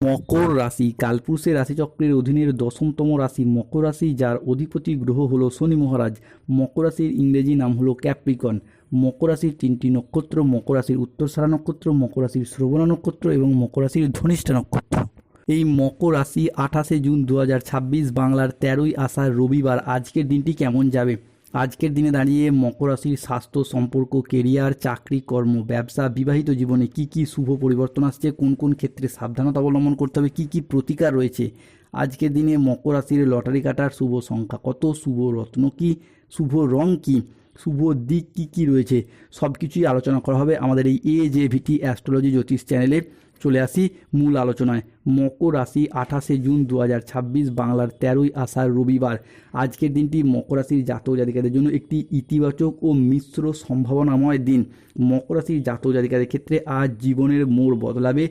মকর রাশি কালপুরুষের রাশিচক্রের অধীনের 10তম রাশি মকর রাশি, যার অধিপতি গ্রহ হলো শনি মহারাজ। মকর রাশির ইংরেজি নাম হলো ক্যাপ্রিকন। মকর রাশির 3টি নক্ষত্র: মকর রাশির উত্তরসারা নক্ষত্র, মকর রাশির শ্রবণা নক্ষত্র এবং মকর রাশির ধনিষ্ঠা নক্ষত্র। এই মকর রাশি 28শে জুন 2026 বাংলার 13ই আষাঢ় রবিবার। আজকের দিনটি কেমন যাবে? আজকের দিনে দাঁড়িয়ে মকর রাশির স্বাস্থ্য, সম্পর্ক, কেরিয়ার, চাকরি, কর্ম, ব্যবসা, বিবাহিত জীবনে কি কি শুভ পরিবর্তন আসছে, কোন কোন ক্ষেত্রে সাবধানতা অবলম্বন করতে হবে, কি কি প্রতিকার রয়েছে। আজকের দিনে মকর রাশির লটারি কাটার শুভ সংখ্যা কত, শুভ রত্ন কি, শুভ রং কি, শুভ দিক কি কি রয়েছে, সব কিছুই আলোচনা করা হবে আমাদের এই AJVT অ্যাস্ট্রোলজি জ্যোতিষ চ্যানেলে। চলে আসি মূল আলোচনায়। মকর রাশি 28শে জুন 2026 বাংলার 13ই আষাঢ় রবিবার। আজকের দিনটি মকর রাশির জাতক জাতিকাদের জন্য একটি ইতিবাচক ও মিশ্র সম্ভাবনাময় দিন। মকর রাশির জাতক জাতিকাদের ক্ষেত্রে আজ জীবনের মোড় বদলাবে।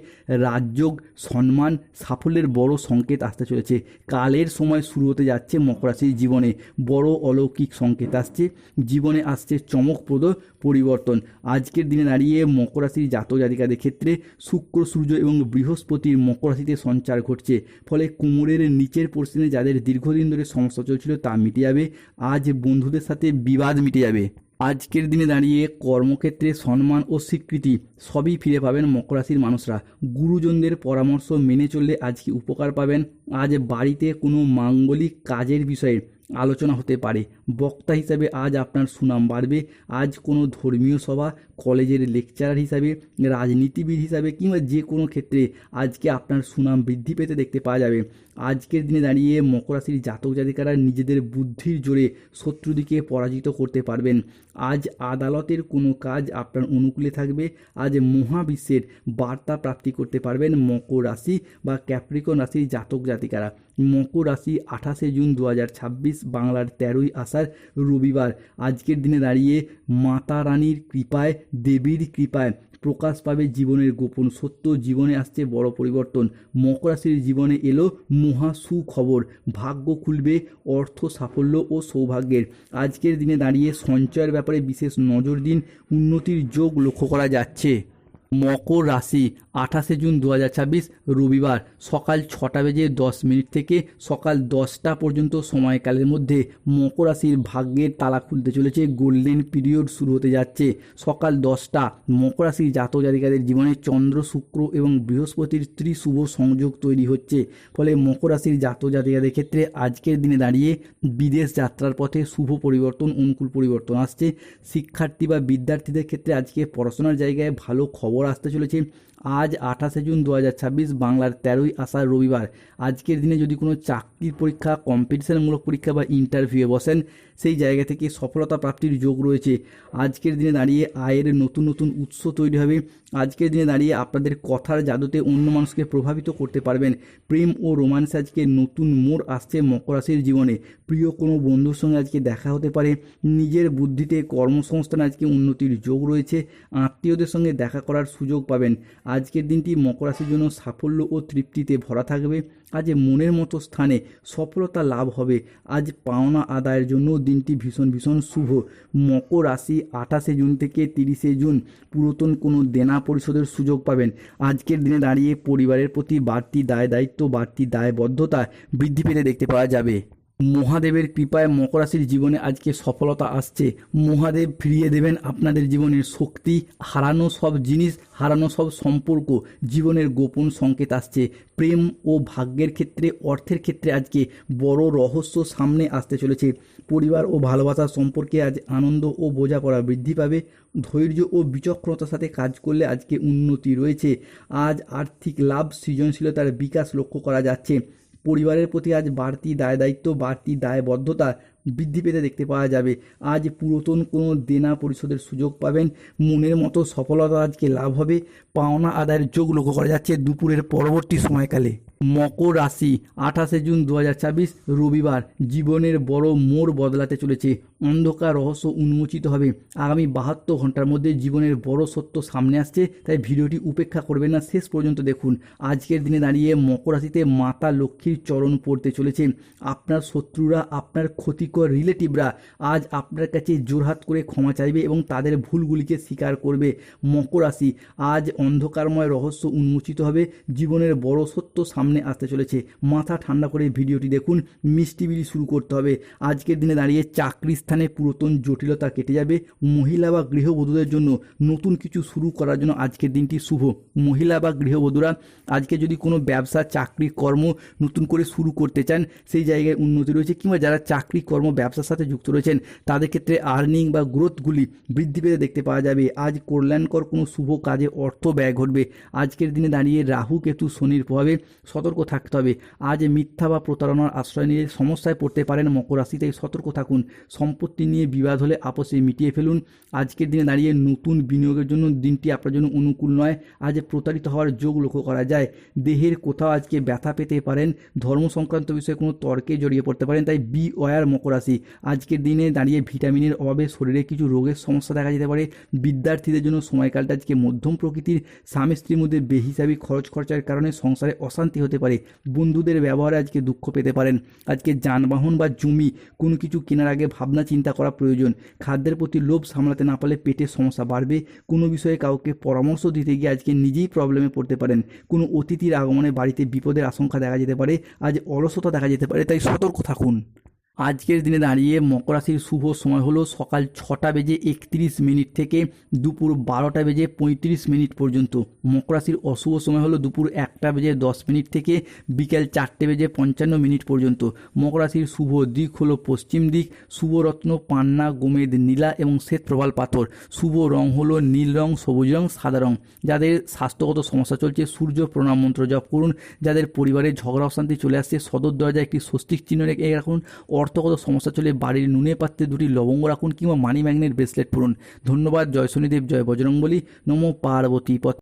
রাজযোগ, সম্মান, সাফল্যের বড় সংকেত আসতে চলেছে। কালের সময় শুরু হতে যাচ্ছে মকর রাশির জীবনে। বড় অলৌকিক সংকেত আসছে, জীবনে আসছে চমকপ্রদ পরিবর্তন। আজকের দিনে দাঁড়িয়ে মকর রাশির জাতক জাতিকাদের ক্ষেত্রে শুক্র, সূর্য এবং বৃহস্পতির মকর রাশিতে সঞ্চার ঘটছে। ফলে কোমরের নিচের পোর্শনে যাদের দীর্ঘদিন ধরে সমস্যা চলছিল তা মিটে যাবে। আজ বন্ধুদের সাথে বিবাদ মিটে যাবে। আজকের দিনে দাঁড়িয়ে কর্মক্ষেত্রে সম্মান ও স্বীকৃতি সবই ফিরে পাবেন মকর রাশির মানুষরা। গুরুজনদের পরামর্শ মেনে চললে আজকে উপকার পাবেন। আজ বাড়িতে কোনো মাঙ্গলিক কাজের বিষয়ে আলোচনা হতে পারে। বক্তা হিসাবে আজ আপনার সুনাম বাড়বে। আজ কোনো ধর্মীয় সভা, কলেজের লেকচারার হিসাবে, রাজনীতিবিদ হিসাবে কিংবা যে কোনো ক্ষেত্রে আজকে আপনার সুনাম বৃদ্ধি পেতে দেখতে পাওয়া যাবে। আজকের দিনে দাঁড়িয়ে মকর রাশির জাতক জাতিকারা নিজেদের বুদ্ধির জোরে শত্রুদিকে পরাজিত করতে পারবেন। আজ আদালতের কোনো কাজ আপনার অনুকূলে থাকবে। আজ মহাবিশ্বের বার্তা প্রাপ্তি করতে পারবেন মকর রাশি বা ক্যাপ্রিকন রাশির জাতক জাতিকারা। মকর রাশি 28শে জুন 2026 বাংলার 13ই আষাঢ় রবিবার। আজকের দিনে দাঁড়িয়ে মাতা রানীর কৃপায়, দেবীর কৃপায় প্রকাশ পাবে জীবনের গোপন সত্য। জীবনে আসছে বড় পরিবর্তন। মকর রাশির জীবনে এলো মহা সুখবর। ভাগ্য খুলবে, অর্থ, সাফল্য ও সৌভাগ্যের। আজকের দিনে দাঁড়িয়ে সঞ্চয়ের ব্যাপারে বিশেষ নজর দিন। উন্নতির যোগ লক্ষ্য করা যাচ্ছে। মকর রাশি 28শে জুন 2026 রবিবার সকাল 6:10 থেকে সকাল 10টা পর্যন্ত সময়কালের মধ্যে মকর রাশির ভাগ্যের তালা খুলতে চলেছে। গোল্ডেন পিরিয়ড শুরু হতে যাচ্ছে। সকাল 10টা মকর রাশির জাতক জাতিকাদের জীবনে চন্দ্র, শুক্র এবং বৃহস্পতির ত্রিশুভ সংযোগ তৈরি হচ্ছে। ফলে মকর রাশির জাতক জাতিকাদের ক্ষেত্রে আজকের দিনে দাঁড়িয়ে বিদেশ যাত্রার পথে শুভ পরিবর্তন, অনুকূল পরিবর্তন আসছে। শিক্ষার্থী বা বিদ্যার্থীদের ক্ষেত্রে আজকে পড়াশোনার জায়গায় ভালো খবর আসতে চলেছে। আজ 28শে জুন 2026 বাংলার 13ই আষাঢ় রবিবার। আজকের দিনে যদি কোনো চাকরির পরীক্ষা, কম্পিটিশনমূলক পরীক্ষা বা ইন্টারভিউয়ে বসেন, সেই জায়গা থেকে সফলতা প্রাপ্তির যোগ রয়েছে। আজকের দিনে দাঁড়িয়ে আয়ের নতুন নতুন উৎস তৈরি হবে। আজকের দিনে দাঁড়িয়ে আপনাদের কথার জাদুতে অন্য মানুষকে প্রভাবিত করতে পারবেন। প্রেম ও রোমান্সে আজকে নতুন মোড় আসছে মকর রাশির জীবনে। প্রিয় কোনো বন্ধুর সঙ্গে আজকে দেখা হতে পারে। নিজের বুদ্ধিতে কর্মসংস্থানে আজকে উন্নতির যোগ রয়েছে। আত্মীয়দের সঙ্গে দেখা করার সুযোগ পাবেন। আজকের দিনটি মকর রাশির জন্য সাফল্য ও তৃপ্তিতে ভরা থাকবে। আজ মনের মতো স্থানে সফলতা লাভ হবে। আজ পাওনা আদায়ের জন্য দিনটি ভীষণ ভীষণ শুভ। মকর রাশি 28শে জুন থেকে 30শে জুন পুরাতন কোনো দেনা পরিশোধের সুযোগ পাবেন। আজকের দিনে দাঁড়িয়ে পরিবারের প্রতি বাড়তি দায় দায়িত্ব, বাড়তি দায়বদ্ধতা বৃদ্ধি পেতে দেখতে পাওয়া যাবে। মহাদেবের কৃপায় মকর রাশির জীবনে আজকে সফলতা আসছে। মহাদেব ফিরিয়ে দেবেন আপনাদের জীবনের শক্তি, হারানো সব জিনিস, হারানো সব সম্পর্ক, জীবনের গোপন সংকেত আসছে। প্রেম ও ভাগ্যের ক্ষেত্রে, অর্থের ক্ষেত্রে আজকে বড় রহস্য সামনে আসতে চলেছে। পরিবার ও ভালোবাসার সম্পর্কে আজ আনন্দ ও বোঝাপড়া বৃদ্ধি পাবে। ধৈর্য ও বিচক্ষণতার সাথে কাজ করলে আজকে উন্নতি রয়েছে। আজ আর্থিক লাভ, সৃজনশীলতার বিকাশ লক্ষ্য করা যাচ্ছে। পরিবারের প্রতি আজ বাড়তি দায় দায়িত্ব, বাড়তি দায়বদ্ধতা বৃদ্ধি পেতে দেখতে পাওয়া যাবে। আজ পুরাতন কোনো দেনা পরিশোধের সুযোগ পাবেন। মনের মতো সফলতা আজকে লাভ হবে। পাওনা আদায়ের যোগ লক্ষ্য করা যাচ্ছে দুপুরের পরবর্তী সময়কালে। মকর রাশি 28 জুন 2024 রবিবার। জীবনের বড় মোড় বদলাতে চলেছে। অন্ধকার রহস্য উন্মোচিত হবে। আগামী 72 ঘন্টার মধ্যে জীবনের বড় সত্য সামনে আসছে, তাই ভিডিওটি উপেক্ষা করবেন না, শেষ পর্যন্ত দেখুন। আজকের দিনে দাঁড়িয়ে মকর রাশিতে মাতা লক্ষ্মীর চরণ পড়তে চলেছে। আপনার শত্রুরা, আপনার ক্ষতিকর রিলেটিভরা আজ আপনার কাছে জোরহাত করে ক্ষমা চাইবে এবং তাদের ভুলগুলিকে স্বীকার করবে। মকর রাশি, আজ অন্ধকারময় রহস্য উন্মোচিত হবে। জীবনের বড় সত্য সামনে আসতে চলেছে। মাথা ঠান্ডা করে ভিডিওটি দেখুন। মিষ্টি বিলি শুরু করতে হবে। আজকের দিনে দাঁড়িয়ে চাকরি স্থানে পুরাতন জটিলতা কেটে যাবে। মহিলা বা গৃহবধূদের জন্য নতুন কিছু শুরু করার জন্য আজকের দিনটি শুভ। মহিলা বা গৃহবধূরা আজকে যদি কোনো ব্যবসা, চাকরি, কর্ম নতুন করে শুরু করতে চান, সেই জায়গায় উন্নতি রয়েছে, কিংবা যারা চাকরি, কর্ম, ব্যবসার সাথে যুক্ত রয়েছেন তাদের ক্ষেত্রে আর্নিং বা গ্রোথগুলি বৃদ্ধি পেতে দেখতে পাওয়া যাবে। আজ কল্যাণকর কোনো শুভ কাজে অর্থ ব্যয় ঘটবে। আজকের দিনে দাঁড়িয়ে রাহু, কেতু, শনির প্রভাবে সতর্ক থাকতে হবে। আজ মিথ্যা বা প্রতারণার আশ্রয় নিয়ে সমস্যায় পড়তে পারেন মকর রাশি, তাই সতর্ক থাকুন। সম্পত্তি নিয়ে বিবাদ হলে আপোষে মিটিয়ে ফেলুন। আজকের দিনে দাঁড়িয়ে নতুন বিনিয়োগের জন্য দিনটি আপনার জন্য অনুকূল নয়। আজ প্রতারিত হওয়ার যোগ লক্ষ্য করা যায়। দেহের কোথাও আজকে ব্যথা পেতে পারেন। ধর্ম সংক্রান্ত বিষয়ে কোনো তর্কে জড়িয়ে পড়তে পারেন, তাই বি ওয়ার মকর রাশি। আজকের দিনে দাঁড়িয়ে ভিটামিনের অভাবে শরীরে কিছু রোগের সমস্যা দেখা যেতে পারে। বিদ্যার্থীদের জন্য সময়কালটা আজকে মধ্যম প্রকৃতির। স্বামী স্ত্রীর মধ্যে বেহিসাবি খরচার কারণে সংসারে অশান্তি হতে পারে। বন্ধুদের ব্যবহারে আজকে দুঃখ পেতে পারেন। আজকে যানবাহন বা জমি কোনো কিছু কেনার আগে ভাবনা চিন্তা করা প্রয়োজন। খাদ্যের প্রতি লোভ সামলাতে না পারলে পেটের সমস্যা বাড়বে। কোনো বিষয়ে কাউকে পরামর্শ দিতে গিয়ে আজকে নিজেই প্রবলেমে পড়তে পারেন। কোনো অতিথির আগমনে বাড়িতে বিপদের আশঙ্কা দেখা যেতে পারে। আজ অলসতা দেখা যেতে পারে, তাই সতর্ক থাকুন। আজকের দিনে দাঁড়িয়ে মকর রাশির শুভ সময় হলো সকাল 6টা বেজে 31 মিনিট থেকে দুপুর 12টা বেজে 35 মিনিট পর্যন্ত। মকর রাশির অশুভ সময় হলো দুপুর 1টা বেজে 10 মিনিট থেকে বিকেল 4টে বেজে 55 মিনিট পর্যন্ত। মকর রাশির শুভ দিক হলো পশ্চিম দিক। শুভ রত্ন পান্না, গোমেদ, নীলা এবং শ্বেত প্রবাল পাথর। শুভ রং হলো নীল রং, সবুজ রং, সাদা রং। যাদের স্বাস্থ্যগত সমস্যা চলছে সূর্য প্রণাম মন্ত্র জপ করুন। যাদের পরিবারে ঝগড়া অশান্তি চলে আসছে সদর দরজায় একটি স্বস্তিক চিহ্ন রেখে রাখুন। অর্থগত সমস্যা চলে বাড়ির নুনে পাত্রে 2টি লবঙ্গ রাখুন, কিংবা মানি ম্যাগনেট ব্রেসলেট পরুন। ধন্যবাদ। জয় শনিদেব, জয় বজরংবলী, নমো পার্বতী পতে।